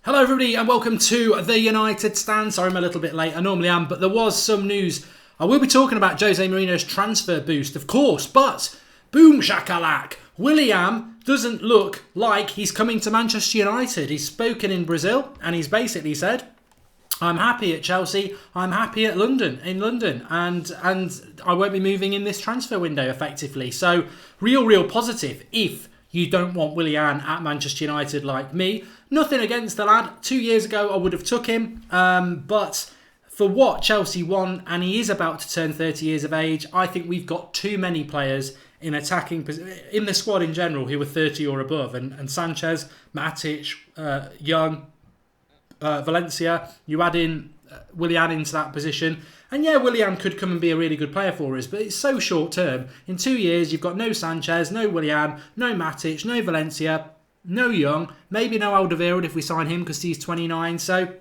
Hello everybody and welcome to the United Stand. Sorry I'm a little bit late, I normally am, but there was some news. I will be talking about Jose Mourinho's transfer boost, of course, but boom shakalak, Willian doesn't look like he's coming to Manchester United. He's spoken in Brazil and he's basically said, I'm happy at Chelsea, I'm happy in London, and I won't be moving in this transfer window effectively. So real positive if you don't want Willian at Manchester United like me. Nothing against the lad. 2 years ago, I would have took him. But for what Chelsea want, and he is about to turn 30 years of age, I think we've got too many players in the squad in general who are 30 or above. And Sanchez, Matic, Young, Valencia, you add in Willian into that position. And yeah, Willian could come and be a really good player for us, but it's so short term. In 2 years, you've got no Sanchez, no Willian, no Matic, no Valencia, no Young, maybe no Alderweireld if we sign him because he's 29. So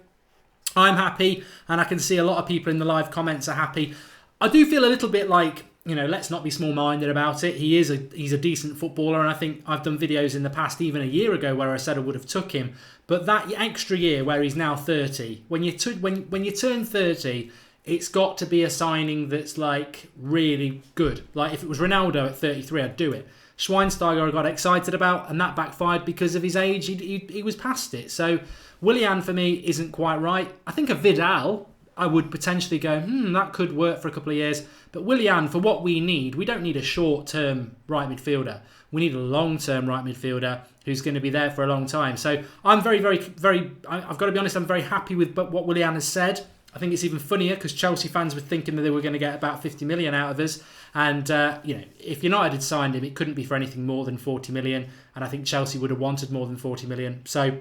I'm happy, and I can see a lot of people in the live comments are happy. I do feel a little bit like, let's not be small-minded about it. He's a decent footballer, and I think I've done videos in the past, even a year ago, where I said I would have took him. But that extra year where he's now 30, when you turn 30, it's got to be a signing that's like really good. Like if it was Ronaldo at 33, I'd do it. Schweinsteiger I got excited about, and that backfired because of his age. He was past it. So Willian for me isn't quite right. I think a Vidal, I would potentially go, that could work for a couple of years. But Willian, for what we need, we don't need a short-term right midfielder. We need a long-term right midfielder who's going to be there for a long time. So I'm very, I've got to be honest, I'm very happy with what Willian has said. I think it's even funnier because Chelsea fans were thinking that they were going to get about 50 million out of us. And, if United had signed him, it couldn't be for anything more than 40 million. And I think Chelsea would have wanted more than 40 million. So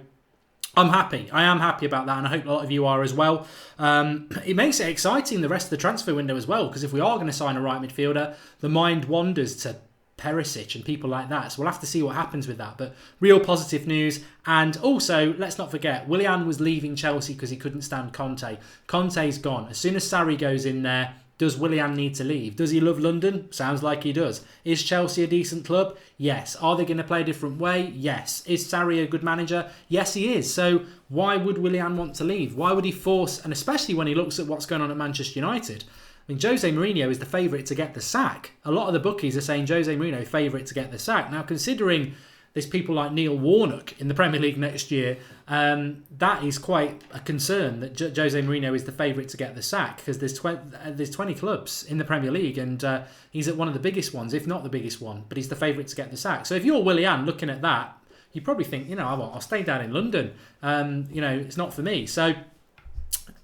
I'm happy. I am happy about that. And I hope a lot of you are as well. It makes it exciting, the rest of the transfer window as well. Because if we are going to sign a right midfielder, the mind wanders to Perisic and people like that. So we'll have to see what happens with that. But real positive news. And also, let's not forget, Willian was leaving Chelsea because he couldn't stand Conte. Conte's gone. As soon as Sarri goes in there, does Willian need to leave? Does he love London? Sounds like he does. Is Chelsea a decent club? Yes. Are they going to play a different way? Yes. Is Sarri a good manager? Yes, he is. So why would Willian want to leave? Why would he force, and especially when he looks at what's going on at Manchester United, I mean, Jose Mourinho is the favourite to get the sack. A lot of the bookies are saying Jose Mourinho favourite to get the sack. Now, considering there's people like Neil Warnock in the Premier League next year, that is quite a concern that Jose Mourinho is the favourite to get the sack, because there's 20 clubs in the Premier League and he's at one of the biggest ones, if not the biggest one, but he's the favourite to get the sack. So if you're Willian looking at that, you probably think, I'll stay down in London. It's not for me. So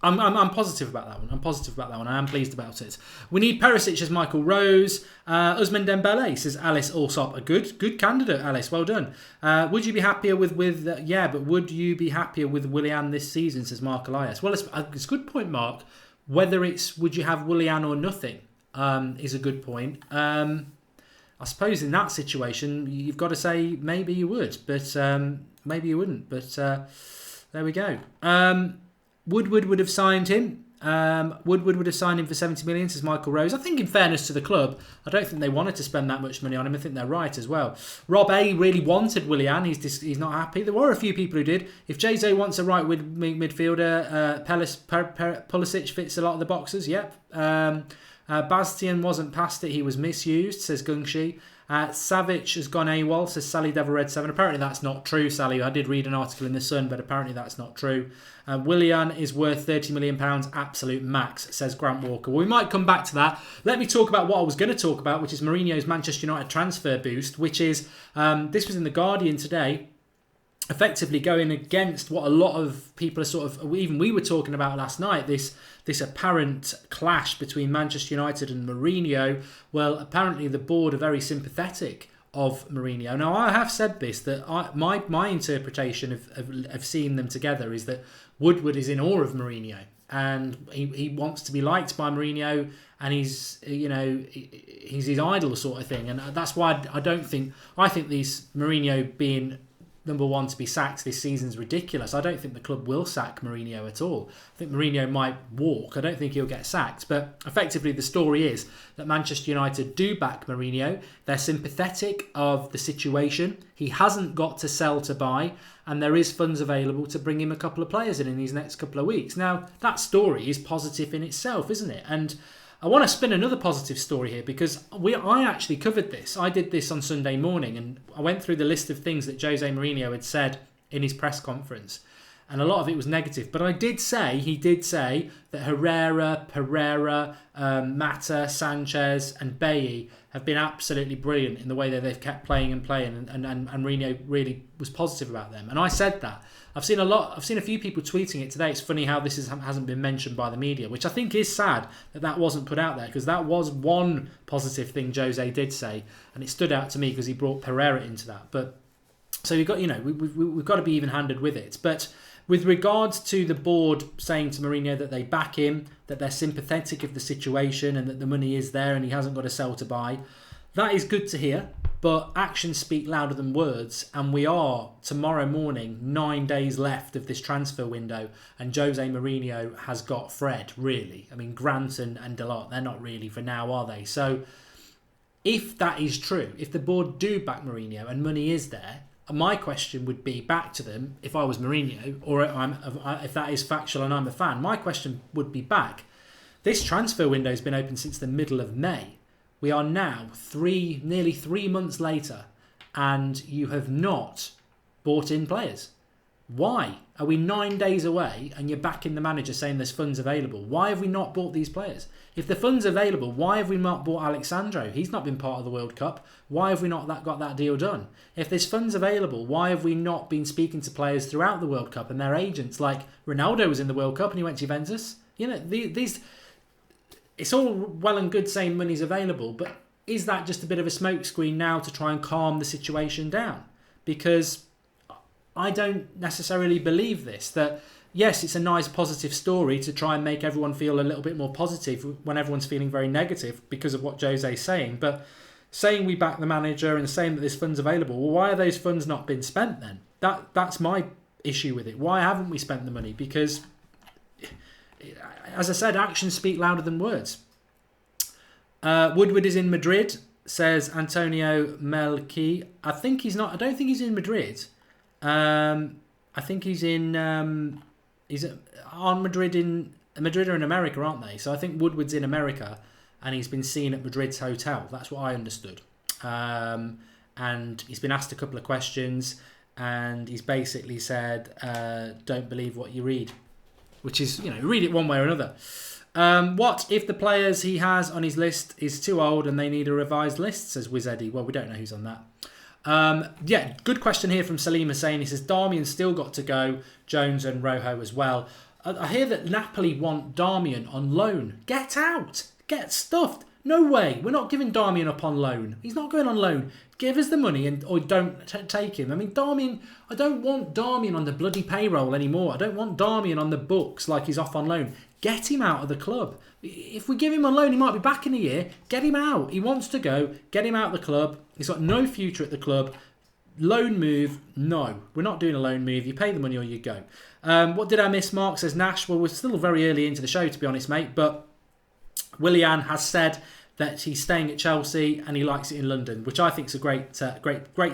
I'm positive about that one. I am pleased about it. We need Perisic as Michael Rose. Ousmane Dembele, says Alice Allsop. A good candidate, Alice. Well done. Would you be happier with would you be happier with Willian this season, says Mark Elias. Well, it's a good point, Mark. Whether it's would you have Willian or nothing is a good point. I suppose in that situation, you've got to say maybe you would, but maybe you wouldn't. But there we go. Woodward would have signed him. Woodward would have signed him for 70 million, says Michael Rose. I think in fairness to the club, I don't think they wanted to spend that much money on him. I think they're right as well. Rob A really wanted Willian. He's not happy. There were a few people who did. If Jose wants a right midfielder, Pulisic fits a lot of the boxes. Yep. Bastian wasn't past it. He was misused, says Gungshi. Savic has gone AWOL, says Sally Devil Red 7. Apparently that's not true, Sally. I did read an article in The Sun, but apparently that's not true. Willian is worth £30 million, absolute max, says Grant Walker. Well, we might come back to that. Let me talk about what I was going to talk about, which is Mourinho's Manchester United transfer boost, which is, this was in The Guardian today, effectively going against what a lot of people are even we were talking about last night, this apparent clash between Manchester United and Mourinho. Well, apparently the board are very sympathetic of Mourinho. Now, I have said this, that my interpretation of seeing them together is that Woodward is in awe of Mourinho, and he wants to be liked by Mourinho, and he's his idol sort of thing. And that's why I think these Mourinho being number one to be sacked this season is ridiculous. I don't think the club will sack Mourinho at all. I think Mourinho might walk. I don't think he'll get sacked. But effectively, the story is that Manchester United do back Mourinho. They're sympathetic of the situation. He hasn't got to sell to buy, and there is funds available to bring him a couple of players in these next couple of weeks. Now, that story is positive in itself, isn't it? And I want to spin another positive story here because I actually covered this. I did this on Sunday morning and I went through the list of things that Jose Mourinho had said in his press conference. And a lot of it was negative. But he did say that Herrera, Pereira, Mata, Sanchez and Bailly have been absolutely brilliant in the way that they've kept playing and Mourinho really was positive about them. And I said that. I've seen a few people tweeting it today. It's funny how this hasn't been mentioned by the media, which I think is sad that wasn't put out there, because that was one positive thing Jose did say, and it stood out to me because he brought Pereira into that. But so we've got to be even-handed with it. But with regards to the board saying to Mourinho that they back him, that they're sympathetic of the situation, and that the money is there and he hasn't got to sell to buy, that is good to hear. But actions speak louder than words, and we are, tomorrow morning, 9 days left of this transfer window, and Jose Mourinho has got Fred, really. I mean, Grant and Delort, they're not really for now, are they? So, if that is true, if the board do back Mourinho and money is there, my question would be back to them, if I was Mourinho, or if that is factual and I'm a fan, my question would be back. This transfer window has been open since the middle of May. We are now nearly 3 months later, and you have not bought in players. Why? Are we 9 days away and you're backing the manager saying there's funds available? Why have we not bought these players? If the funds available, why have we not bought Alexandro? He's not been part of the World Cup. Why have we not got that deal done? If there's funds available, why have we not been speaking to players throughout the World Cup and their agents? Like Ronaldo was in the World Cup and he went to Juventus. You know, these... It's all well and good saying money's available, but is that just a bit of a smokescreen now to try and calm the situation down? Because I don't necessarily believe this, that yes, it's a nice positive story to try and make everyone feel a little bit more positive when everyone's feeling very negative because of what Jose's saying, but saying we back the manager and saying that this fund's available, well, why are those funds not been spent then? That's my issue with it. Why haven't we spent the money? Because, as I said, actions speak louder than words. Woodward is in Madrid, says Antonio Melchi. I don't think he's in Madrid. I think he's in. Madrid are in America, aren't they? So I think Woodward's in America, and he's been seen at Madrid's hotel. That's what I understood. And he's been asked a couple of questions, and he's basically said, "Don't believe what you read." Which is, read it one way or another. What if the players he has on his list is too old and they need a revised list, says Wiz Eddie. Well, we don't know who's on that. Good question here from Salim Hussein. He says, Darmian's still got to go, Jones and Rojo as well. I hear that Napoli want Darmian on loan. Get out! Get stuffed! No way! We're not giving Darmian up on loan. He's not going on loan. Give us the money or don't take him. I mean, Darmian, I don't want Darmian on the bloody payroll anymore. I don't want Darmian on the books like he's off on loan. Get him out of the club. If we give him on loan, he might be back in a year. Get him out. He wants to go. Get him out of the club. He's got no future at the club. Loan move, no. We're not doing a loan move. You pay the money or you go. What did I miss? Mark says Nash. Well, we're still very early into the show, to be honest, mate. But Willian has said that he's staying at Chelsea and he likes it in London, which I think is a great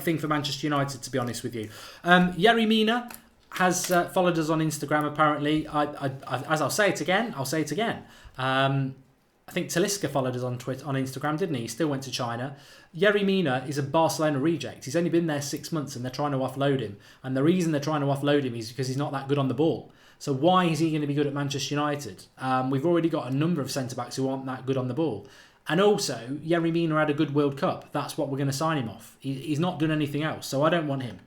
thing for Manchester United, to be honest with you. Yerry Mina has followed us on Instagram, apparently. As I'll say it again. I think Talisca followed us on Instagram, didn't he? He still went to China. Yerry Mina is a Barcelona reject. He's only been there 6 months and they're trying to offload him. And the reason they're trying to offload him is because he's not that good on the ball. So why is he going to be good at Manchester United? We've already got a number of centre-backs who aren't that good on the ball. And also, Yerry Mina had a good World Cup. That's what we're going to sign him off. He's not done anything else, so I don't want him.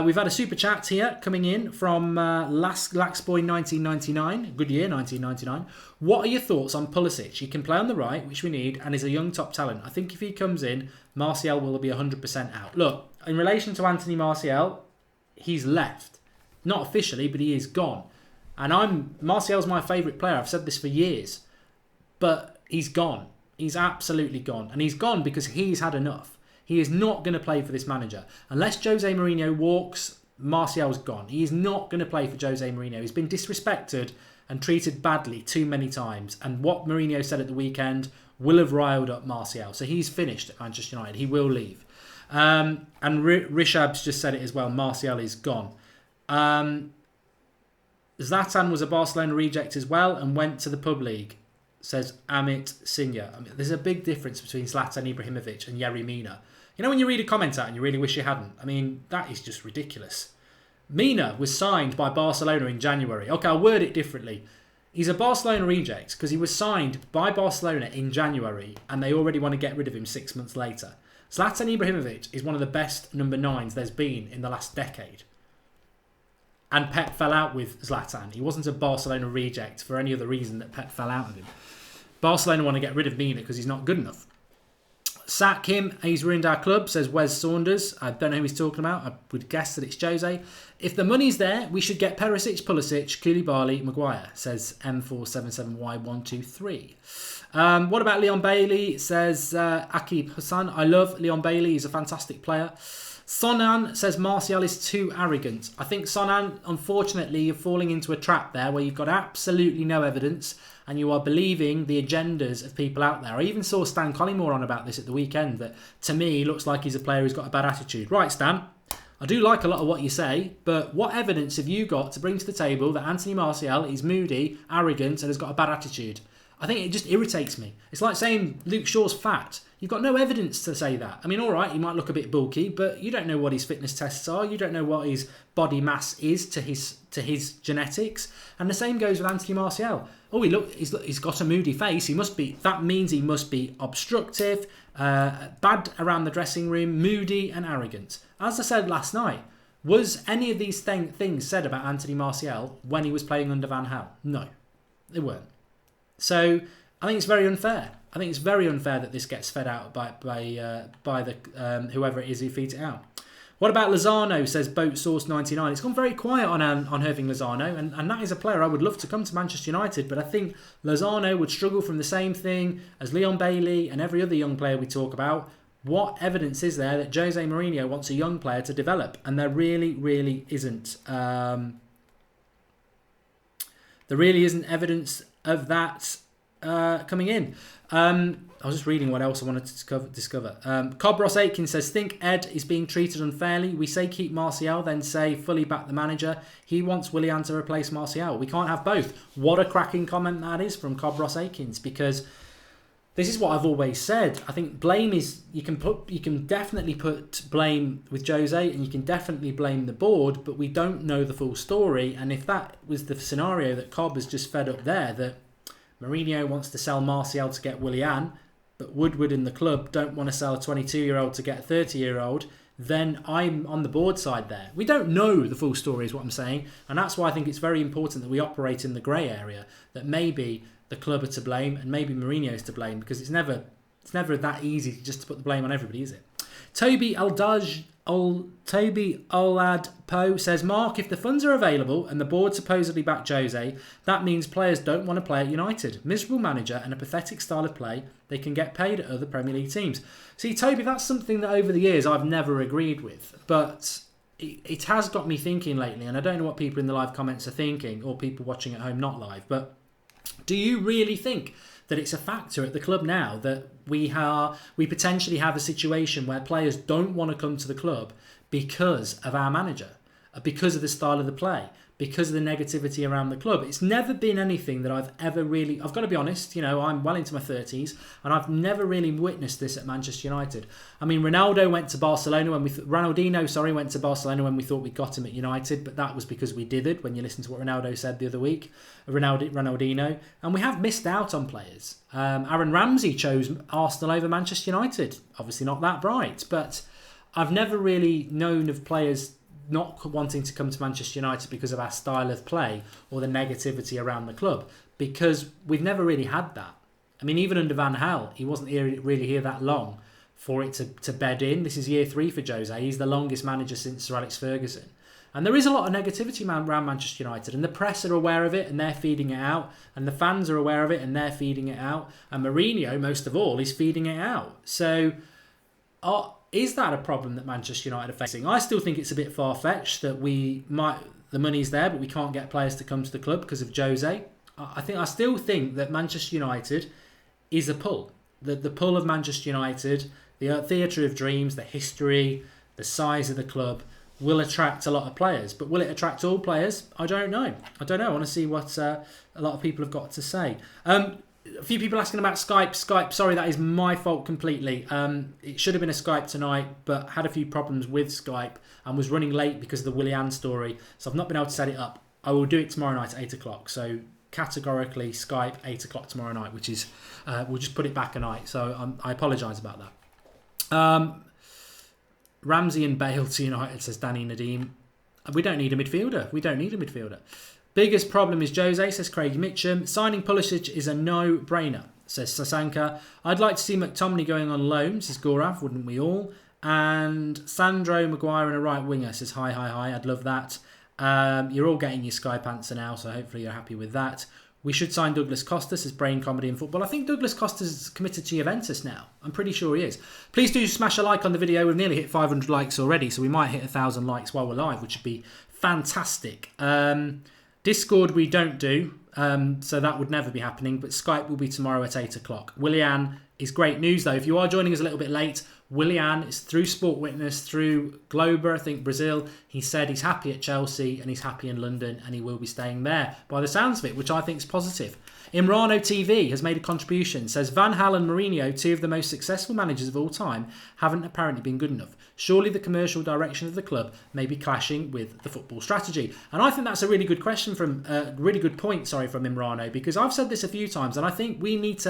We've had a super chat here coming in from Laxboy1999. Good year, 1999. What are your thoughts on Pulisic? He can play on the right, which we need, and is a young top talent. I think if he comes in, Martial will be 100% out. Look, in relation to Anthony Martial, he's left. Not officially, but he is gone. And Martial's my favourite player. I've said this for years. But he's gone. He's absolutely gone. And he's gone because he's had enough. He is not going to play for this manager. Unless Jose Mourinho walks, Martial's gone. He is not going to play for Jose Mourinho. He's been disrespected and treated badly too many times. And what Mourinho said at the weekend will have riled up Martial. So he's finished at Manchester United. He will leave. And Rishab's just said it as well. Martial is gone. Zlatan was a Barcelona reject as well and went to the Pub League, says Amit Singha. I mean, there's a big difference between Zlatan Ibrahimovic and Yerry Mina. You know when you read a comment out and you really wish you hadn't? I mean, that is just ridiculous. Mina was signed by Barcelona in January. Okay, I'll word it differently. He's a Barcelona reject because he was signed by Barcelona in January and they already want to get rid of him 6 months later. Zlatan Ibrahimovic is one of the best number 9s there's been in the last decade. And Pep fell out with Zlatan. He wasn't a Barcelona reject for any other reason that Pep fell out of him. Barcelona want to get rid of Mina because he's not good enough. Sack him. He's ruined our club, says Wes Saunders. I don't know who he's talking about. I would guess that it's Jose. If the money's there, we should get Perisic, Pulisic, Koulibaly, Maguire, says M477Y123. What about Leon Bailey, says Akib Hassan. I love Leon Bailey. He's a fantastic player. Sonan says Martial is too arrogant. I think Sonan, unfortunately, you're falling into a trap there where you've got absolutely no evidence and you are believing the agendas of people out there. I even saw Stan Collymore on about this at the weekend, that to me looks like he's a player who's got a bad attitude. Right, Stan, I do like a lot of what you say, but what evidence have you got to bring to the table that Anthony Martial is moody, arrogant and has got a bad attitude? I think it just irritates me. It's like saying Luke Shaw's fat. You've got no evidence to say that. I mean, all right, he might look a bit bulky, but you don't know what his fitness tests are. You don't know what his body mass is to his genetics. And the same goes with Anthony Martial. Oh, he's got a moody face. That means he must be obstructive, bad around the dressing room, moody and arrogant. As I said last night, was any of these things said about Anthony Martial when he was playing under Van Gaal? No, they weren't. So I think it's very unfair. I think it's very unfair that this gets fed out by the whoever it is who feeds it out. What about Lozano, says Boat Source 99. It's gone very quiet on Hirving Lozano, and that is a player I would love to come to Manchester United, but I think Lozano would struggle from the same thing as Leon Bailey and every other young player we talk about. What evidence is there that Jose Mourinho wants a young player to develop? And there really, really isn't. There really isn't evidence of that coming in. I was just reading what else I wanted to discover. Cobb Ross Aitken says, think Ed is being treated unfairly. We say keep Martial, then say fully back the manager. He wants Willian to replace Martial. We can't have both. What a cracking comment that is from Cobb Ross Aikens, because this is what I've always said. I think blame is, you can definitely put blame with Jose and you can definitely blame the board, but we don't know the full story. And if that was the scenario that Cobb has just fed up there, that Mourinho wants to sell Martial to get Willian, but Woodward and the club don't want to sell a 22-year-old to get a 30-year-old, then I'm on the board side there. We don't know the full story is what I'm saying, and that's why I think it's very important that we operate in the grey area, that maybe the club are to blame and maybe Mourinho is to blame, because it's never that easy just to put the blame on everybody, is it? Toby Olad Poe says, Mark, if the funds are available and the board supposedly back Jose, that means players don't want to play at United. Miserable manager and a pathetic style of play. They can get paid at other Premier League teams. See, Toby, that's something that over the years I've never agreed with, but it has got me thinking lately, and I don't know what people in the live comments are thinking, or people watching at home not live, but do you really think that it's a factor at the club now that we potentially have a situation where players don't want to come to the club because of our manager, because of the style of the play, because of the negativity around the club? It's never been anything that I've got to be honest, I'm well into my 30s and I've never really witnessed this at Manchester United. I mean, Ronaldinho went to Barcelona when we thought we got him at United, but that was because we dithered, when you listen to what Ronaldo said the other week, Ronaldinho, and we have missed out on players. Aaron Ramsey chose Arsenal over Manchester United. Obviously not that bright, but I've never really known of players not wanting to come to Manchester United because of our style of play or the negativity around the club, because we've never really had that. I mean, even under Van Gaal, he wasn't really here that long for it to bed in. This is year 3 for Jose. He's the longest manager since Sir Alex Ferguson. And there is a lot of negativity around Manchester United, and the press are aware of it and they're feeding it out, and the fans are aware of it and they're feeding it out, and Mourinho, most of all, is feeding it out. So is that a problem that Manchester United are facing? I still think it's a bit far-fetched that the money's there, but we can't get players to come to the club because of Jose. I still think that Manchester United is a pull. The pull of Manchester United, the theatre of dreams, the history, the size of the club will attract a lot of players. But will it attract all players? I don't know. I want to see what a lot of people have got to say. A few people asking about Skype. Sorry, that is my fault completely. It should have been a Skype tonight, but had a few problems with Skype and was running late because of the Willian story. So I've not been able to set it up. I will do it tomorrow night at 8 o'clock. So categorically, Skype 8 o'clock tomorrow night, which is, we'll just put it back a night. So I apologise about that. Ramsey and Bale to United, says Danny Nadeem. We don't need a midfielder. Biggest problem is Jose, says Craig Mitchum. Signing Pulisic is a no-brainer, says Sasanka. I'd like to see McTominay going on loan, says Gorav, wouldn't we all? And Sandro Maguire and a right winger, says hi. I'd love that. You're all getting your Skype answer now, so hopefully you're happy with that. We should sign Douglas Costa, says Brain Comedy in Football. I think Douglas Costa's committed to Juventus now. I'm pretty sure he is. Please do smash a like on the video. We've nearly hit 500 likes already, so we might hit 1,000 likes while we're live, which would be fantastic. Discord we don't do, so that would never be happening, but Skype will be tomorrow at 8 o'clock. Willian is great news though. If you are joining us a little bit late, Willian is through Sport Witness, through Glober, I think Brazil. He said he's happy at Chelsea and he's happy in London and he will be staying there by the sounds of it, which I think is positive. Imrano TV has made a contribution, says Van Gaal and Mourinho, two of the most successful managers of all time, haven't apparently been good enough. Surely the commercial direction of the club may be clashing with the football strategy. And I think that's a really good question from from Imrano, because I've said this a few times and I think we need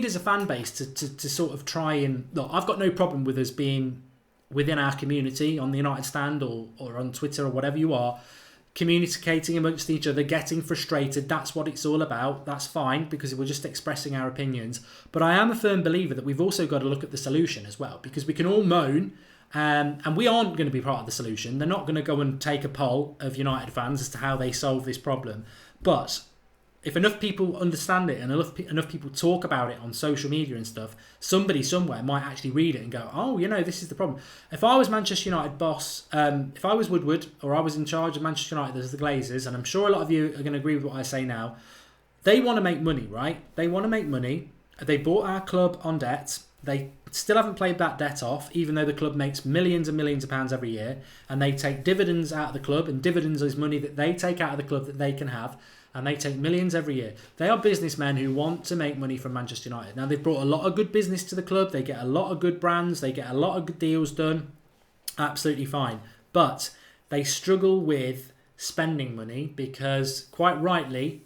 as a fan base to sort of try and look, I've got no problem with us being within our community on the United Stand or on Twitter or whatever you are, communicating amongst each other, getting frustrated. That's what it's all about. That's fine, because we're just expressing our opinions. But I am a firm believer that we've also got to look at the solution as well, because we can all moan and we aren't going to be part of the solution. They're not going to go and take a poll of United fans as to how they solve this problem. But if enough people understand it and enough people talk about it on social media and stuff, somebody somewhere might actually read it and go, oh, this is the problem. If I was Manchester United boss, if I was Woodward or I was in charge of Manchester United as the Glazers, and I'm sure a lot of you are going to agree with what I say now, they want to make money, right? They want to make money. They bought our club on debt. They still haven't paid that debt off, even though the club makes millions and millions of pounds every year, and they take dividends out of the club, and dividends is money that they take out of the club that they can have, and they take millions every year. They are businessmen who want to make money from Manchester United. Now, they've brought a lot of good business to the club. They get a lot of good brands. They get a lot of good deals done. Absolutely fine. But they struggle with spending money because, quite rightly,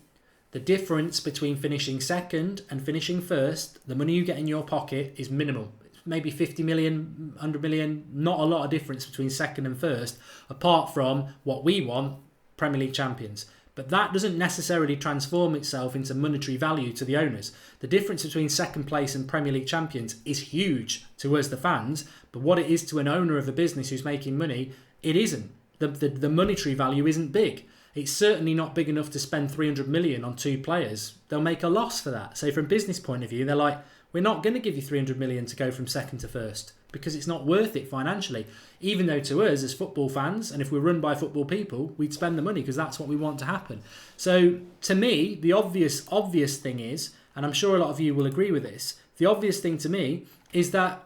the difference between finishing second and finishing first, the money you get in your pocket is minimal. It's maybe 50 million, 100 million, not a lot of difference between second and first, apart from what we want, Premier League champions. But that doesn't necessarily transform itself into monetary value to the owners. The difference between second place and Premier League champions is huge to us, the fans, but what it is to an owner of a business who's making money, it isn't. The monetary value isn't big. It's certainly not big enough to spend 300 million on two players. They'll make a loss for that. So from a business point of view, they're like, we're not going to give you 300 million to go from second to first because it's not worth it financially. Even though to us as football fans, and if we're run by football people, we'd spend the money because that's what we want to happen. So to me, the obvious thing is, and I'm sure a lot of you will agree with this, the obvious thing to me is that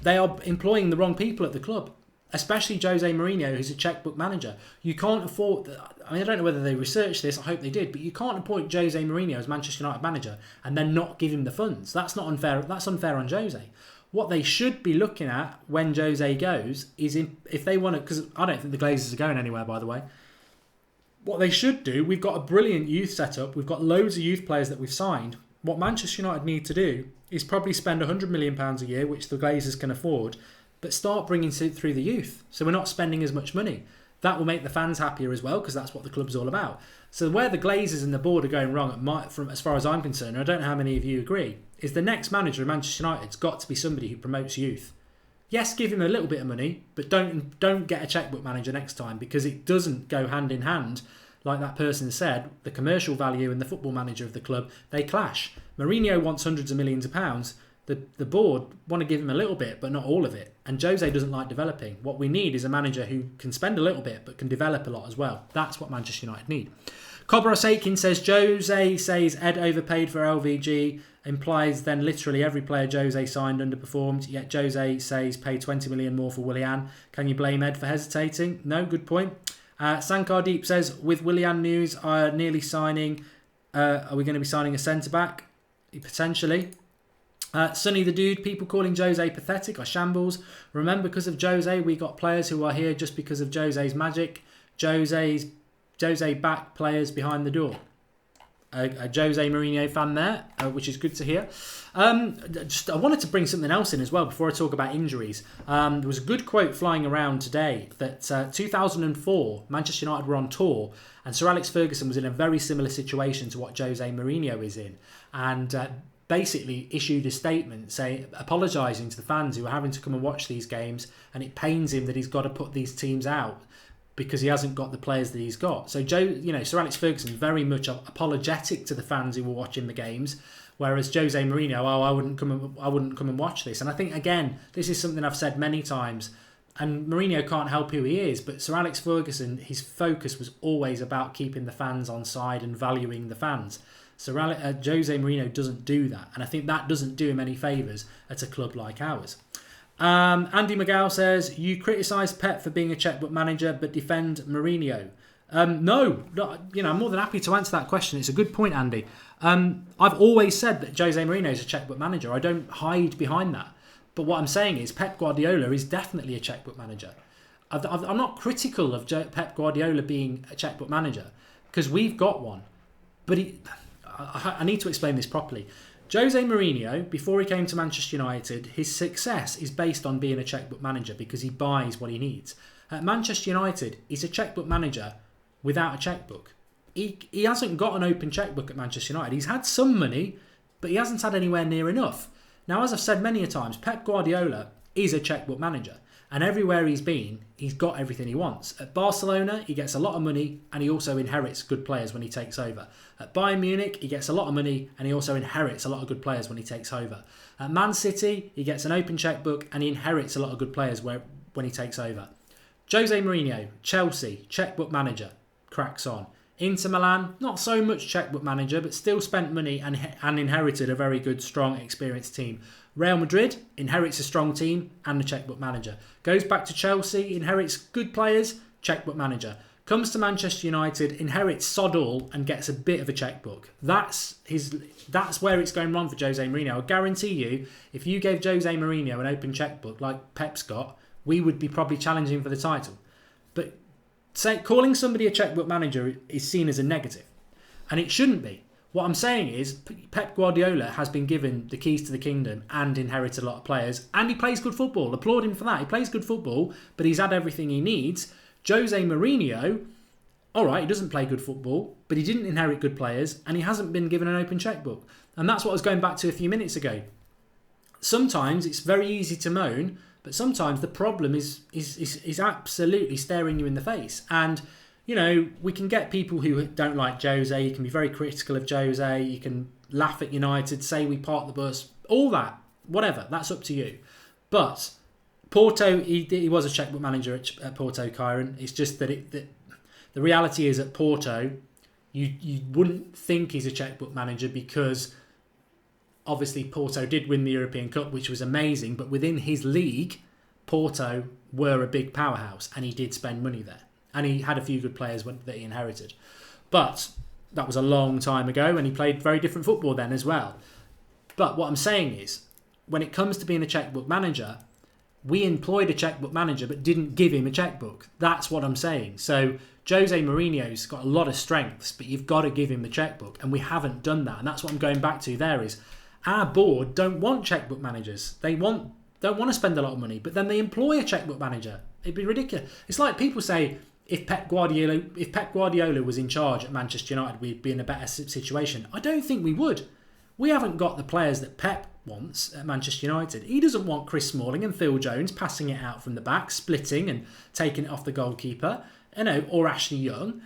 they are employing the wrong people at the club. Especially Jose Mourinho, who's a checkbook manager. You can't afford... I don't know whether they researched this. I hope they did. But you can't appoint Jose Mourinho as Manchester United manager and then not give him the funds. That's not unfair. That's unfair on Jose. What they should be looking at when Jose goes is if they want to... Because I don't think the Glazers are going anywhere, by the way. What they should do... We've got a brilliant youth setup. We've got loads of youth players that we've signed. What Manchester United need to do is probably spend £100 million a year, which the Glazers can afford, but start bringing it through the youth. So we're not spending as much money. That will make the fans happier as well, because that's what the club's all about. So where the Glazers and the board are going wrong, from as far as I'm concerned, and I don't know how many of you agree, is the next manager of Manchester United's got to be somebody who promotes youth. Yes, give him a little bit of money, but don't get a checkbook manager next time, because it doesn't go hand in hand. Like that person said, the commercial value and the football manager of the club, they clash. Mourinho wants hundreds of millions of pounds. The board want to give him a little bit, but not all of it. And Jose doesn't like developing. What we need is a manager who can spend a little bit, but can develop a lot as well. That's what Manchester United need. Cobra Sakin says, Jose says Ed overpaid for LVG, implies then literally every player Jose signed underperformed, yet Jose says pay 20 million more for Willian. Can you blame Ed for hesitating? No, good point. Sankar Deep says, with Willian news nearly signing, are we going to be signing a centre-back? Potentially. Sonny the Dude, people calling Jose pathetic or shambles. Remember, because of Jose, we got players who are here just because of Jose's magic. Jose backed players behind the door. A Jose Mourinho fan there, which is good to hear. I wanted to bring something else in as well before I talk about injuries. There was a good quote flying around today that 2004, Manchester United were on tour and Sir Alex Ferguson was in a very similar situation to what Jose Mourinho is in. And basically issued a statement apologising to the fans who were having to come and watch these games, and it pains him that he's got to put these teams out because he hasn't got the players that he's got. So Sir Alex Ferguson very much apologetic to the fans who were watching the games, whereas Jose Mourinho, I wouldn't come and watch this. And I think again, this is something I've said many times, and Mourinho can't help who he is, but Sir Alex Ferguson, his focus was always about keeping the fans on side and valuing the fans. So Jose Mourinho doesn't do that, and I think that doesn't do him any favours at a club like ours. Andy McGow says, you criticise Pep for being a checkbook manager but defend Mourinho. No, I'm more than happy to answer that question. It's a good point, Andy. I've always said that Jose Mourinho is a checkbook manager. I don't hide behind that. But what I'm saying is Pep Guardiola is definitely a checkbook manager. I'm not critical of Pep Guardiola being a checkbook manager because we've got one. But I need to explain this properly. Jose Mourinho, before he came to Manchester United, his success is based on being a checkbook manager because he buys what he needs. At Manchester United, he's a checkbook manager without a checkbook. He hasn't got an open checkbook at Manchester United. He's had some money, but he hasn't had anywhere near enough. Now, as I've said many a times, Pep Guardiola is a checkbook manager. And everywhere he's been, he's got everything he wants. At Barcelona, he gets a lot of money and he also inherits good players when he takes over. At Bayern Munich, he gets a lot of money and he also inherits a lot of good players when he takes over. At Man City, he gets an open checkbook and he inherits a lot of good players when he takes over. Jose Mourinho, Chelsea, checkbook manager, cracks on. Inter Milan, not so much checkbook manager, but still spent money and inherited a very good, strong, experienced team. Real Madrid inherits a strong team and a checkbook manager. Goes back to Chelsea, inherits good players, checkbook manager. Comes to Manchester United, inherits sod all and gets a bit of a checkbook. That's where it's going wrong for Jose Mourinho. I guarantee you, if you gave Jose Mourinho an open checkbook like Pep's got, we would be probably challenging for the title. But calling somebody a checkbook manager is seen as a negative, and it shouldn't be. What I'm saying is Pep Guardiola has been given the keys to the kingdom and inherited a lot of players, and he plays good football. Applaud him for that. He plays good football, but he's had everything he needs. Jose Mourinho, all right, he doesn't play good football, but he didn't inherit good players, and he hasn't been given an open checkbook. And that's what I was going back to a few minutes ago. Sometimes it's very easy to moan, but sometimes the problem is absolutely staring you in the face. And we can get people who don't like Jose. You can be very critical of Jose. You can laugh at United, say we parked the bus, all that, whatever. That's up to you. But Porto, he was a checkbook manager at Porto, Kyron. It's just that the reality is at Porto, you wouldn't think he's a checkbook manager because obviously Porto did win the European Cup, which was amazing. But within his league, Porto were a big powerhouse and he did spend money there. And he had a few good players that he inherited. But that was a long time ago and he played very different football then as well. But what I'm saying is, when it comes to being a checkbook manager, we employed a checkbook manager but didn't give him a checkbook. That's what I'm saying. So Jose Mourinho's got a lot of strengths, but you've got to give him the checkbook. And we haven't done that. And that's what I'm going back to there is, our board don't want checkbook managers. They don't want to spend a lot of money, but then they employ a checkbook manager. It'd be ridiculous. It's like people say, if Pep Guardiola was in charge at Manchester United, we'd be in a better situation. I don't think we would. We haven't got the players that Pep wants at Manchester United. He doesn't want Chris Smalling and Phil Jones passing it out from the back, splitting and taking it off the goalkeeper, or Ashley Young,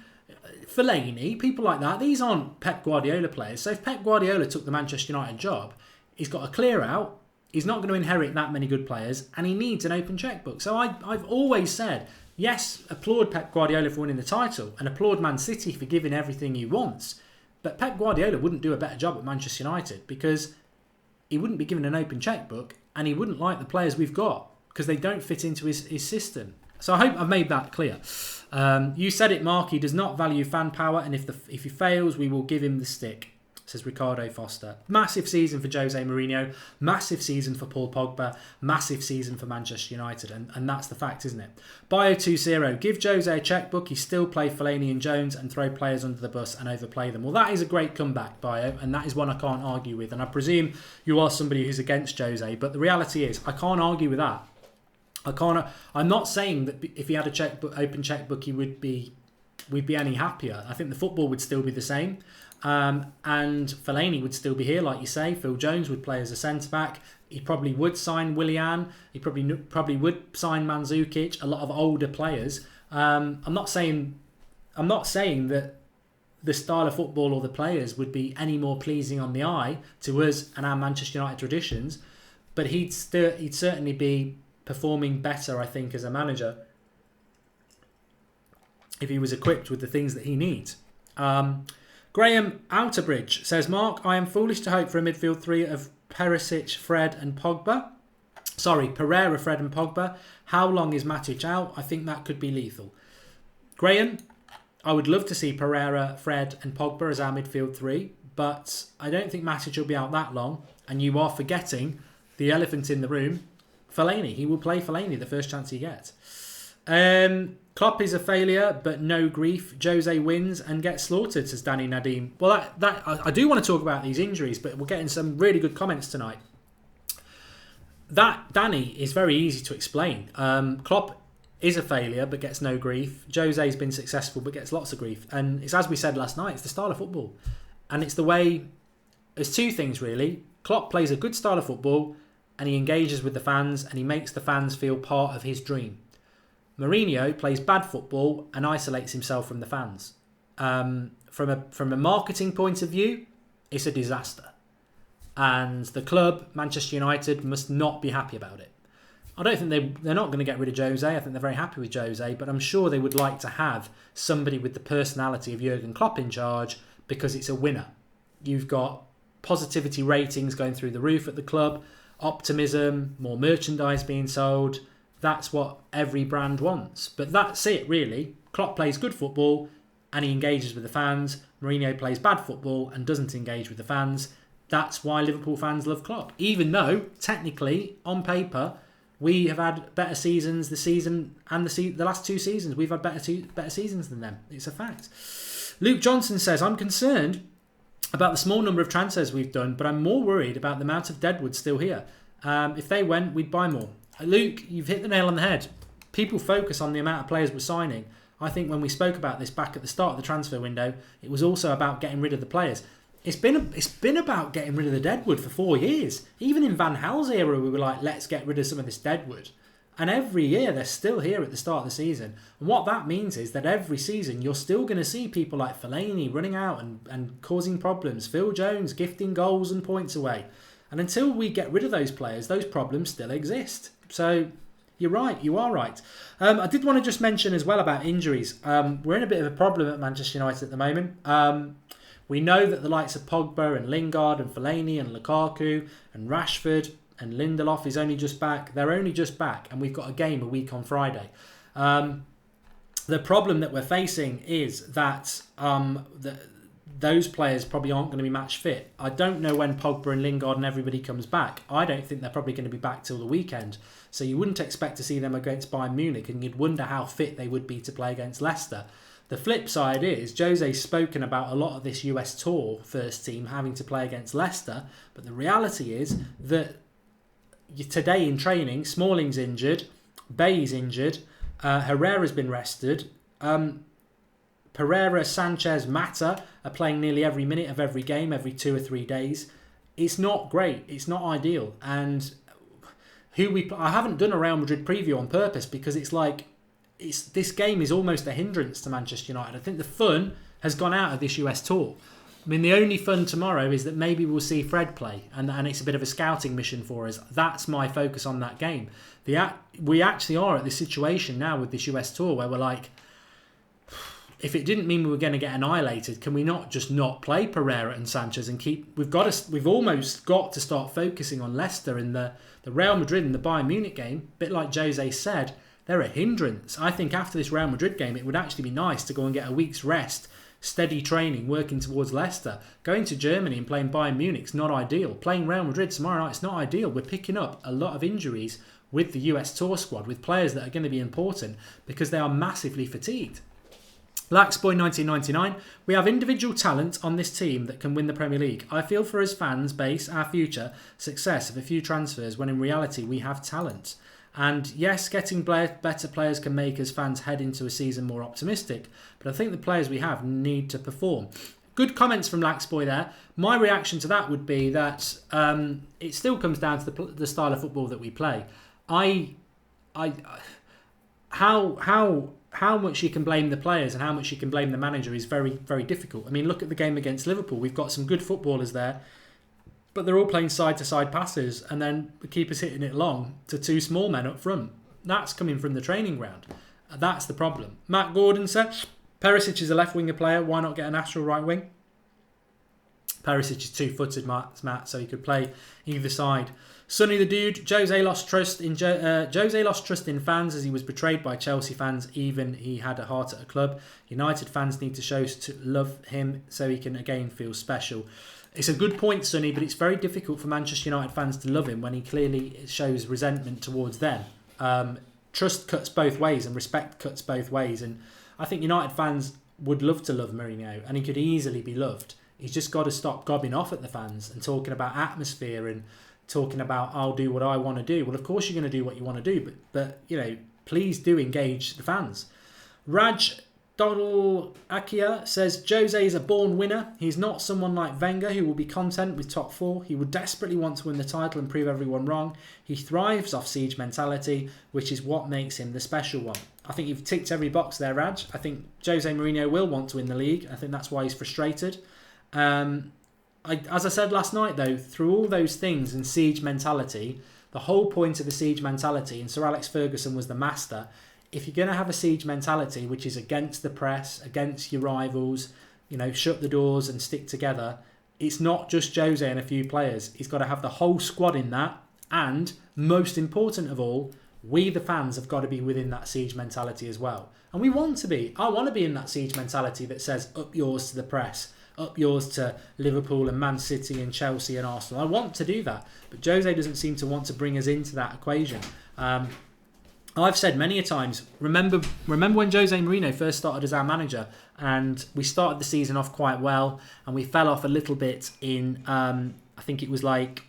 Fellaini, people like that. These aren't Pep Guardiola players. So if Pep Guardiola took the Manchester United job, he's got a clear out, He's not going to inherit that many good players, and he needs an open checkbook. So I've always said, yes, applaud Pep Guardiola for winning the title, and applaud Man City for giving everything he wants. But Pep Guardiola wouldn't do a better job at Manchester United because he wouldn't be given an open checkbook, and he wouldn't like the players we've got because they don't fit into his system. So I hope I've made that clear. You said it, Mark. He does not value fan power, and if he fails, we will give him the stick, says Ricardo Foster. Massive season for Jose Mourinho, massive season for Paul Pogba, massive season for Manchester United, and that's the fact, isn't it? Bio20, give Jose a checkbook, he still play Fellaini and Jones and throw players under the bus and overplay them. Well, that is a great comeback, Bio, and that is one I can't argue with, and I presume you are somebody who's against Jose, but the reality is, I can't argue with that. I'm not saying that if he had a checkbook, open checkbook, we'd be any happier. I think the football would still be the same. And Fellaini would still be here, like you say. Phil Jones would play as a centre-back. He probably would sign Willian. He probably would sign Mandzukic, a lot of older players. I'm not saying that the style of football or the players would be any more pleasing on the eye to us and our Manchester United traditions, but he'd certainly be performing better, I think, as a manager if he was equipped with the things that he needs. Graham Outerbridge says, Mark, I am foolish to hope for a midfield three of Perisic, Fred and Pogba. Sorry, Pereira, Fred and Pogba. How long is Matic out? I think that could be lethal. Graham, I would love to see Pereira, Fred and Pogba as our midfield three, but I don't think Matic will be out that long. And you are forgetting the elephant in the room, Fellaini. He will play Fellaini the first chance he gets. Klopp is a failure, but no grief. Jose wins and gets slaughtered, says Danny Nadim. Well, I do want to talk about these injuries, but we're getting some really good comments tonight. That, Danny, is very easy to explain. Klopp is a failure, but gets no grief. Jose's been successful, but gets lots of grief. And it's as we said last night, it's the style of football. And it's the way... There's two things, really. Klopp plays a good style of football, and he engages with the fans, and he makes the fans feel part of his dream. Mourinho plays bad football and isolates himself from the fans. From a marketing point of view, it's a disaster. And the club, Manchester United, must not be happy about it. I don't think they're not going to get rid of Jose. I think they're very happy with Jose, but I'm sure they would like to have somebody with the personality of Jurgen Klopp in charge because it's a winner. You've got positivity ratings going through the roof at the club, optimism, more merchandise being sold. That's what every brand wants. But that's it, really. Klopp plays good football and he engages with the fans. Mourinho plays bad football and doesn't engage with the fans. That's why Liverpool fans love Klopp. Even though, technically, on paper, we have had better seasons this season and the last two seasons. We've had better seasons than them. It's a fact. Luke Johnson says, I'm concerned about the small number of transfers we've done, but I'm more worried about the amount of deadwood still here. If they went, we'd buy more. Luke, you've hit the nail on the head. People focus on the amount of players we're signing. I think when we spoke about this back at the start of the transfer window, it was also about getting rid of the players. It's been about getting rid of the deadwood for 4 years. Even in Van Gaal's era, we were like, let's get rid of some of this deadwood. And every year, they're still here at the start of the season. And what that means is that every season, you're still going to see people like Fellaini running out and causing problems. Phil Jones gifting goals and points away. And until we get rid of those players, those problems still exist. So you're right, you are right. I did want to just mention as well about injuries. We're in a bit of a problem at Manchester United at the moment. We know that the likes of Pogba and Lingard and Fellaini and Lukaku and Rashford and Lindelof is only just back. They're only just back, and we've got a game a week on Friday. The problem that we're facing is that those players probably aren't going to be match fit. I don't know when Pogba and Lingard and everybody comes back. I don't think they're probably going to be back till the weekend. So you wouldn't expect to see them against Bayern Munich, and you'd wonder how fit they would be to play against Leicester. The flip side is, Jose's spoken about a lot of this US tour first team having to play against Leicester, but the reality is that today in training, Smalling's injured, Bay's injured, Herrera's been rested, Pereira, Sanchez, Mata are playing nearly every minute of every game, every 2 or 3 days. It's not great. It's not ideal. And I haven't done a Real Madrid preview on purpose because it's like, this game is almost a hindrance to Manchester United. I think the fun has gone out of this US tour. I mean, the only fun tomorrow is that maybe we'll see Fred play, and it's a bit of a scouting mission for us. That's my focus on that game. We actually are at this situation now with this US tour where we're like, if it didn't mean we were going to get annihilated, can we not just not play Pereira and Sanchez and keep? We've almost got to start focusing on Leicester and the Real Madrid and the Bayern Munich game. A bit like Jose said, they're a hindrance. I think after this Real Madrid game, it would actually be nice to go and get a week's rest, steady training, working towards Leicester. Going to Germany and playing Bayern Munich's not ideal. Playing Real Madrid tomorrow night, it's not ideal. We're picking up a lot of injuries with the US tour squad, with players that are going to be important because they are massively fatigued. Laxboy 1999, we have individual talent on this team that can win the Premier League. I feel for us fans base our future success of a few transfers when in reality we have talent. And yes, getting better players can make us fans head into a season more optimistic, but I think the players we have need to perform. Good comments from Laxboy there. My reaction to that would be that it still comes down to the style of football that we play. How much you can blame the players and how much you can blame the manager is very, very difficult. I mean, look at the game against Liverpool. We've got some good footballers there, but they're all playing side-to-side passes and then the keeper's hitting it long to two small men up front. That's coming from the training ground. That's the problem. Matt Gordon said, Perisic is a left-winger player. Why not get a natural right wing? Perisic is two-footed, Matt, so he could play either side. Sonny the Dude, Jose lost trust in fans as he was betrayed by Chelsea fans, even he had a heart at a club. United fans need to show to love him so he can again feel special. It's a good point, Sonny, but it's very difficult for Manchester United fans to love him when he clearly shows resentment towards them. Trust cuts both ways and respect cuts both ways, and I think United fans would love to love Mourinho, and he could easily be loved. He's just got to stop gobbing off at the fans and talking about atmosphere and talking about I'll do what I want to do. Well, of course you're going to do what you want to do, but you know, please do engage the fans. Raj Donald Akia says Jose is a born winner. He's not someone like Wenger who will be content with top four. He would desperately want to win the title and prove everyone wrong. He thrives off siege mentality, which is what makes him the special one. I think you've ticked every box there, Raj. I think Jose Mourinho will want to win the league. I think that's why he's frustrated. As I said last night, though, through all those things and siege mentality, the whole point of the siege mentality, and Sir Alex Ferguson was the master, if you're going to have a siege mentality which is against the press, against your rivals, you know, shut the doors and stick together, it's not just Jose and a few players. He's got to have the whole squad in that, and most important of all, we the fans have got to be within that siege mentality as well. And we want to be. I want to be in that siege mentality that says up yours to the press, up yours to Liverpool and Man City and Chelsea and Arsenal. I want to do that, but Jose doesn't seem to want to bring us into that equation. I've said many a times, remember when Jose Mourinho first started as our manager, and we started the season off quite well, and we fell off a little bit in, I think it was like,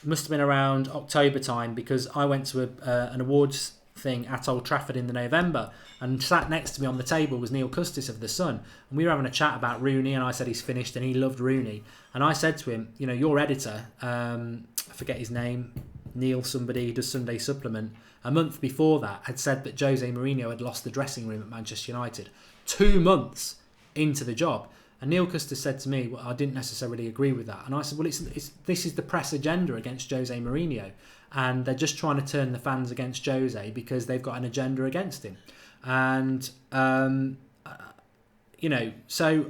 must have been around October time, because I went to an awards thing at Old Trafford in the November, and sat next to me on the table was Neil Custis of The Sun, and we were having a chat about Rooney, and I said he's finished, and he loved Rooney, and I said to him, you know, your editor, I forget his name, Neil somebody, who does Sunday Supplement, a month before that had said that Jose Mourinho had lost the dressing room at Manchester United 2 months into the job. And Neil Custis said to me, well, I didn't necessarily agree with that. And I said, well, this is the press agenda against Jose Mourinho. And they're just trying to turn the fans against Jose because they've got an agenda against him. And, you know, so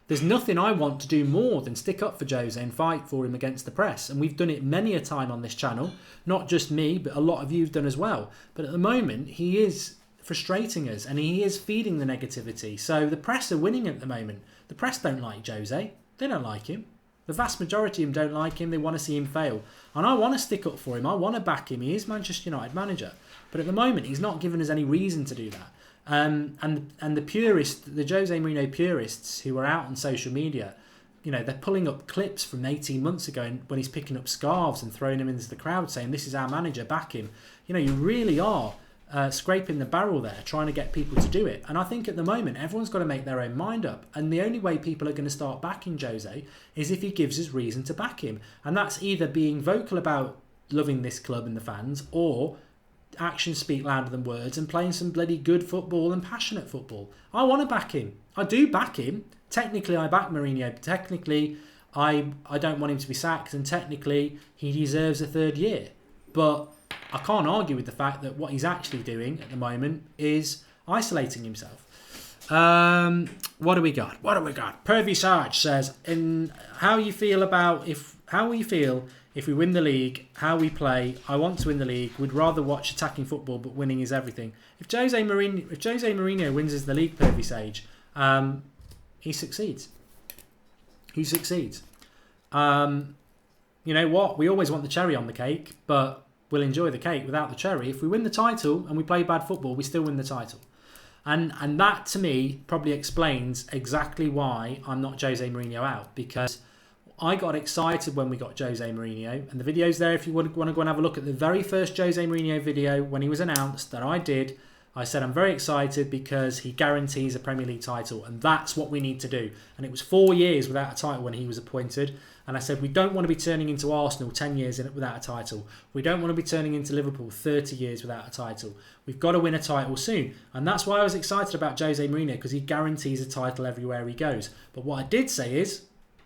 there's nothing I want to do more than stick up for Jose and fight for him against the press. And we've done it many a time on this channel. Not just me, but a lot of you have done as well. But at the moment, he is frustrating us and he is feeding the negativity. So the press are winning at the moment. The press don't like Jose. They don't like him. The vast majority of them don't like him. They want to see him fail. And I want to stick up for him. I want to back him. He is Manchester United manager. But at the moment, he's not given us any reason to do that. And the purists, the Jose Mourinho purists who are out on social media, you know, they're pulling up clips from 18 months ago when he's picking up scarves and throwing them into the crowd saying, this is our manager, back him. You know, you really are scraping the barrel there, trying to get people to do it. And I think at the moment, everyone's got to make their own mind up. And the only way people are going to start backing Jose is if he gives us reason to back him. And that's either being vocal about loving this club and the fans, or actions speak louder than words and playing some bloody good football and passionate football. I want to back him. I do back him technically I back Mourinho, but technically I don't want him to be sacked, and technically he deserves a third year. But I can't argue with the fact that what he's actually doing at the moment is isolating himself. What do we got? Pervy Sarge says, how will you feel if we win the league, how we play? I want to win the league. Would rather watch attacking football, but winning is everything. If Jose Mourinho wins the league, Pervy Sage, he succeeds. He succeeds. You know what? We always want the cherry on the cake, but we'll enjoy the cake without the cherry. If we win the title and we play bad football, we still win the title. And that, to me, probably explains exactly why I'm not Jose Mourinho out. Because I got excited when we got Jose Mourinho. And the video's there if you want to go and have a look at the very first Jose Mourinho video when he was announced that I did. I said I'm very excited because he guarantees a Premier League title. And that's what we need to do. And it was 4 years without a title when he was appointed. And I said, we don't want to be turning into Arsenal 10 years without a title. We don't want to be turning into Liverpool 30 years without a title. We've got to win a title soon. And that's why I was excited about Jose Mourinho, because he guarantees a title everywhere he goes. But what I did say is,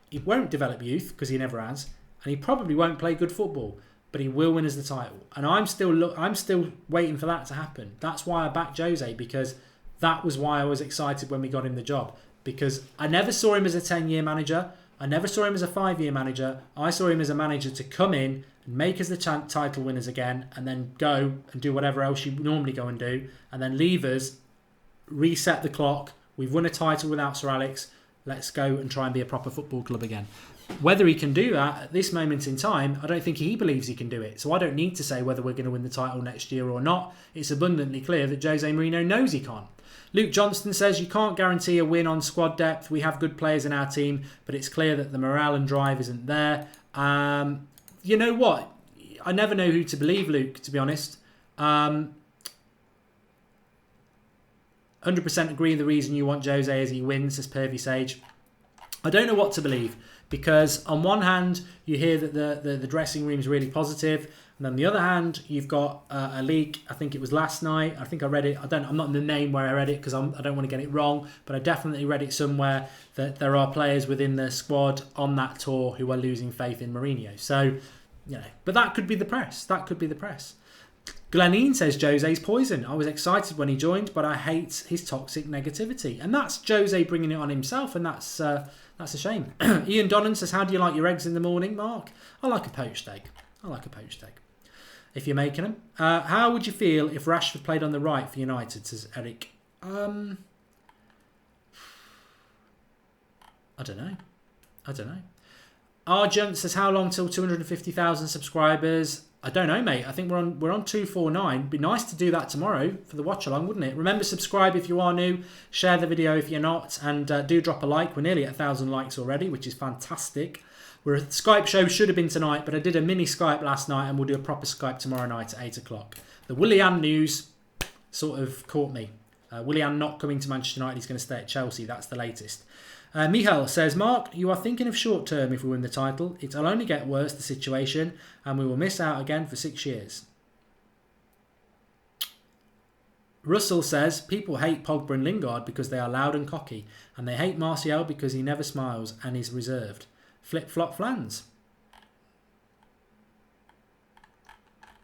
he won't develop youth, because he never has. And he probably won't play good football. But he will win us the title. And I'm still waiting for that to happen. That's why I backed Jose, because that was why I was excited when we got him the job. Because I never saw him as a 10-year manager. I never saw him as a 5-year manager. I saw him as a manager to come in and make us the title winners again, and then go and do whatever else you normally go and do, and then leave us, reset the clock. We've won a title without Sir Alex. Let's go and try and be a proper football club again. Whether he can do that at this moment in time, I don't think he believes he can do it. So I don't need to say whether we're going to win the title next year or not. It's abundantly clear that Jose Mourinho knows he can't. Luke Johnston says, you can't guarantee a win on squad depth. We have good players in our team, but it's clear that the morale and drive isn't there. You know what? I never know who to believe, Luke, to be honest. 100% agree the reason you want Jose is he wins, says Pervy Sage. I don't know what to believe, because on one hand, you hear that the dressing room's really positive, and on the other hand, you've got a leak. I think it was last night. I think I read it. I'm not in the name where I read it because I don't want to get it wrong, but I definitely read it somewhere that there are players within the squad on that tour who are losing faith in Mourinho. So, you know, but that could be the press. Gleneen says Jose's poison. I was excited when he joined, but I hate his toxic negativity, and that's Jose bringing it on himself, and that's a shame. Ian Donnan says, how do you like your eggs in the morning, Mark? I like a poached egg. If you're making them. How would you feel if Rashford played on the right for United, says Eric? I don't know. Argent says, how long till 250,000 subscribers? I don't know, mate. I think we're on 249. It'd be nice to do that tomorrow for the watch along, wouldn't it? Remember, subscribe if you are new. Share the video if you're not, and do drop a like. We're nearly at 1,000 likes already, which is fantastic. The Skype show should have been tonight, but I did a mini Skype last night, and we'll do a proper Skype tomorrow night at 8 o'clock. The Willian news sort of caught me. Willian not coming to Manchester United. He's going to stay at Chelsea. That's the latest. Michael says, Mark, you are thinking of short term if we win the title. It'll only get worse, the situation, and we will miss out again for 6 years. Russell says, people hate Pogba and Lingard because they are loud and cocky, and they hate Martial because he never smiles and is reserved. Flip-flop fans.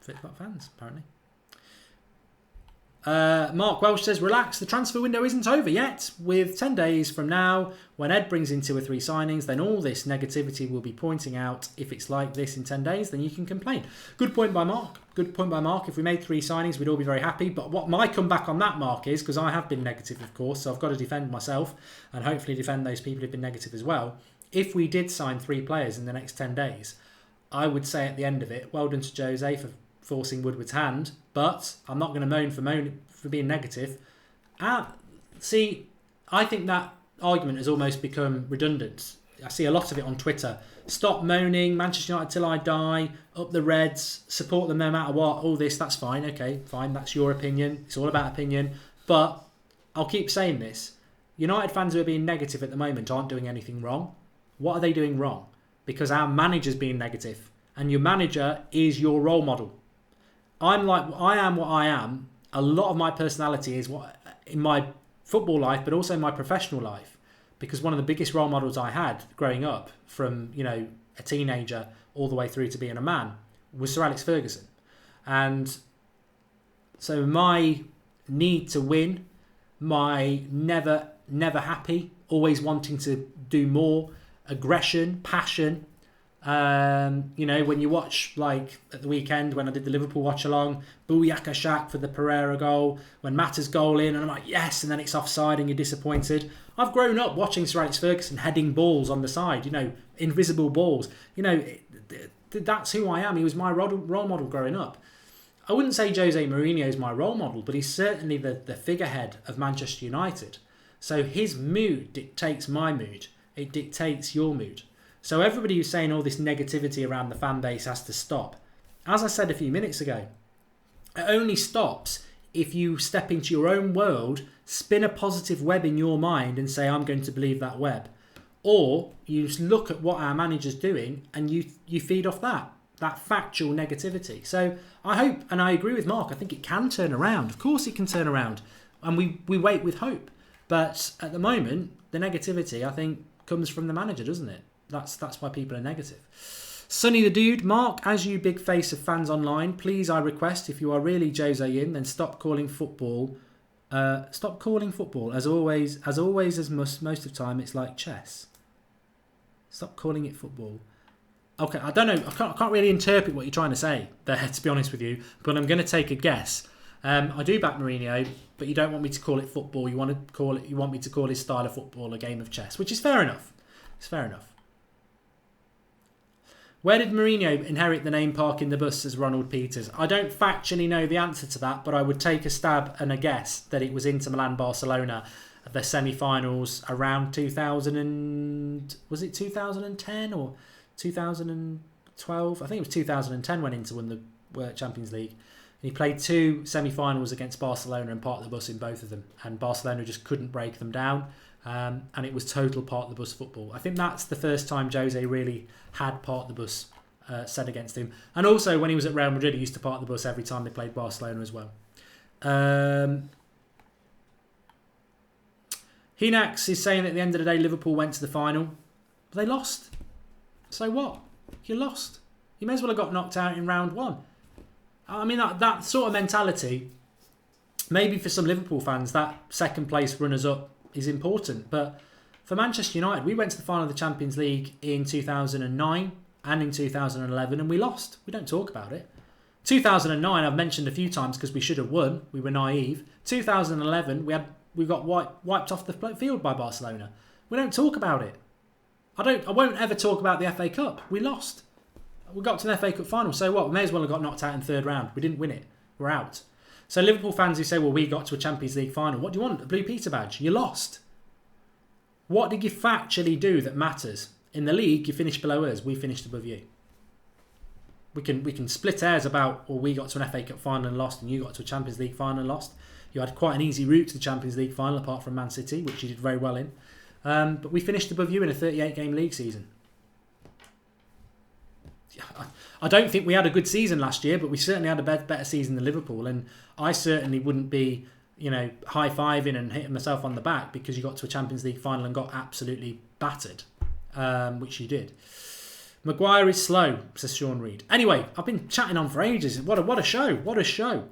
Flip-flop fans, apparently. Mark Welsh says, relax, the transfer window isn't over yet. With 10 days from now, when Ed brings in 2 or 3 signings, then all this negativity will be pointing out. If it's like this in 10 days, then you can complain. Good point by Mark. If we made 3 signings, we'd all be very happy. But what my comeback on that, Mark, is, because I have been negative, of course, so I've got to defend myself and hopefully defend those people who've been negative as well. If we did sign 3 players in the next 10 days, I would say at the end of it, well done to Jose for forcing Woodward's hand, but I'm not going to moan for being negative. See, I think that argument has almost become redundant. I see a lot of it on Twitter. Stop moaning, Manchester United till I die, up the Reds, support them no matter what, all this, that's fine, okay, fine, that's your opinion, it's all about opinion, but I'll keep saying this. United fans who are being negative at the moment aren't doing anything wrong. What are they doing wrong? Because our manager's being negative, and your manager is your role model. I am what I am. A lot of my personality is what in my football life, but also in my professional life, because one of the biggest role models I had growing up from, a teenager all the way through to being a man was Sir Alex Ferguson. And so my need to win, my never happy, always wanting to do more, aggression, passion. When you watch, like at the weekend when I did the Liverpool watch along, Booyaka Shaq for the Pereira goal, when Mata's goal in, and I'm like, yes, and then it's offside and you're disappointed. I've grown up watching Sir Alex Ferguson heading balls on the side, invisible balls. That's who I am. He was my role model growing up. I wouldn't say Jose Mourinho is my role model, but he's certainly the figurehead of Manchester United. So his mood dictates my mood. It dictates your mood. So everybody who's saying all this negativity around the fan base has to stop. As I said a few minutes ago, it only stops if you step into your own world, spin a positive web in your mind and say, I'm going to believe that web. Or you look at what our manager's doing and you feed off that factual negativity. So I hope, and I agree with Mark, I think it can turn around. Of course it can turn around. And we wait with hope. But at the moment, the negativity, I think, comes from the manager, doesn't it? That's why people are negative. Sonny the Dude, Mark, as you big face of fans online, please, I request, if you are really Jose in, then stop calling football. Stop calling football. As most of the time, it's like chess. Stop calling it football. Okay, I don't know. I can't really interpret what you're trying to say there, to be honest with you. But I'm going to take a guess. I do back Mourinho, but you don't want me to call it football. You want me to call his style of football a game of chess, which is fair enough. It's fair enough. Where did Mourinho inherit the name parking the bus, as Ronald Peters? I don't factually know the answer to that, but I would take a stab and a guess that it was Inter Milan Barcelona at the semi-finals around 2010 or 2012? I think it was 2010 when Inter won the Champions League. And he played 2 semi-finals against Barcelona and parked the bus in both of them. And Barcelona just couldn't break them down. And it was total park the bus football. I think that's the first time Jose really had park the bus said against him. And also when he was at Real Madrid, he used to park the bus every time they played Barcelona as well. Hinax is saying that at the end of the day, Liverpool went to the final. But they lost. So what? You lost. You may as well have got knocked out in round 1. I mean, that sort of mentality, maybe for some Liverpool fans, that second place runners-up is important. But for Manchester United, we went to the final of the Champions League in 2009 and in 2011, and we lost. We don't talk about it. 2009, I've mentioned a few times because we should have won. We were naive. 2011, we got wiped off the field by Barcelona. We don't talk about it. I won't ever talk about the FA Cup. We lost. We got to the FA Cup final. So what? We may as well have got knocked out in third round. We didn't win it. We're out. So Liverpool fans who say, well, we got to a Champions League final. What do you want? A Blue Peter badge. You lost. What did you factually do that matters? In the league, you finished below us. We finished above you. We can split hairs about, well, we got to an FA Cup final and lost, and you got to a Champions League final and lost. You had quite an easy route to the Champions League final, apart from Man City, which you did very well in. But we finished above you in a 38-game league season. I don't think we had a good season last year, but we certainly had a better season than Liverpool. And I certainly wouldn't be, high-fiving and hitting myself on the back because you got to a Champions League final and got absolutely battered, which you did. Maguire is slow, says Sean Reid. Anyway, I've been chatting on for ages. What a show. What a show.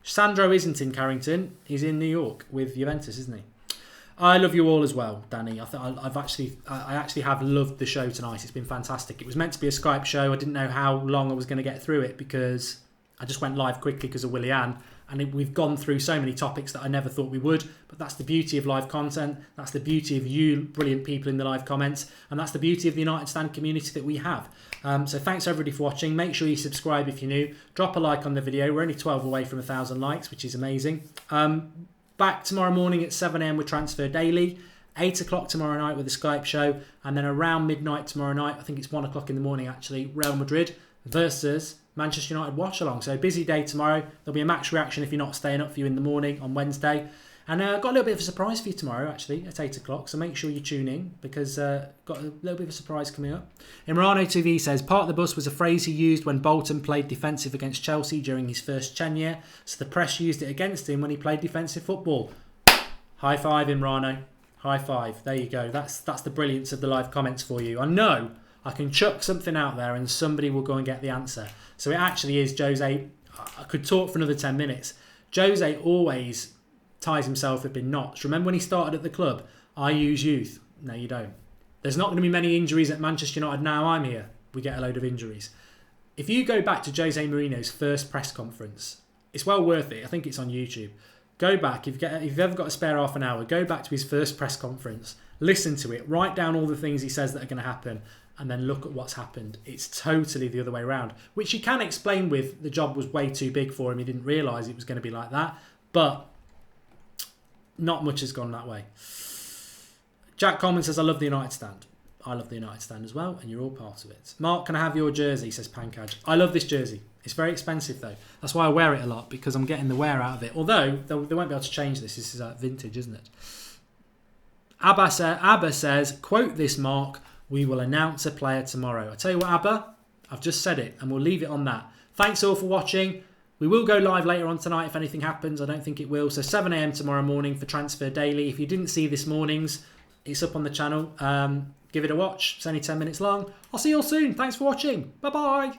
Sandro isn't in Carrington. He's in New York with Juventus, isn't he? I love you all as well, Danny. I actually have loved the show tonight. It's been fantastic. It was meant to be a Skype show. I didn't know how long I was going to get through it because I just went live quickly because of Willie Ann. And we've gone through so many topics that I never thought we would. But that's the beauty of live content. That's the beauty of you brilliant people in the live comments. And that's the beauty of the United Stand community that we have. So thanks everybody for watching. Make sure you subscribe if you're new. Drop a like on the video. We're only 12 away from 1,000 likes, which is amazing. Back tomorrow morning at 7 a.m. with Transfer Daily. 8 o'clock tomorrow night with the Skype show. And then around midnight tomorrow night, I think it's 1 o'clock in the morning actually, Real Madrid versus Manchester United watch along. So busy day tomorrow. There'll be a match reaction if you're not staying up for you in the morning on Wednesday. And I've got a little bit of a surprise for you tomorrow actually at 8 o'clock. So make sure you tune in because got a little bit of a surprise coming up. Imrano TV says, park the bus was a phrase he used when Bolton played defensive against Chelsea during his first tenure. So the press used it against him when he played defensive football. High five, Imrano. High five. There you go. That's the brilliance of the live comments for you. I know I can chuck something out there and somebody will go and get the answer. So it actually is Jose. I could talk for another 10 minutes. Jose always ties himself up in knots. Remember when he started at the club? I use youth. No, you don't. There's not going to be many injuries at Manchester United now I'm here. We get a load of injuries. If you go back to Jose Mourinho's first press conference, it's well worth it. I think it's on YouTube. Go back. If you've ever got a spare half an hour, go back to his first press conference. Listen to it. Write down all the things he says that are going to happen. And then look at what's happened. It's totally the other way around. Which you can explain with the job was way too big for him. He didn't realise it was going to be like that. But not much has gone that way. Jack Coleman says, I love the United stand. I love the United stand as well, and you're all part of it. Mark, can I have your jersey? Says Pankaj. I love this jersey. It's very expensive though. That's why I wear it a lot, because I'm getting the wear out of it. Although, they won't be able to change this. This is vintage, isn't it? Abba says, quote this, Mark, we will announce a player tomorrow. I tell you what, Abba, I've just said it, and we'll leave it on that. Thanks all for watching. We will go live later on tonight if anything happens. I don't think it will. So 7 a.m. tomorrow morning for Transfer Daily. If you didn't see this morning's, it's up on the channel. Give it a watch. It's only 10 minutes long. I'll see you all soon. Thanks for watching. Bye-bye.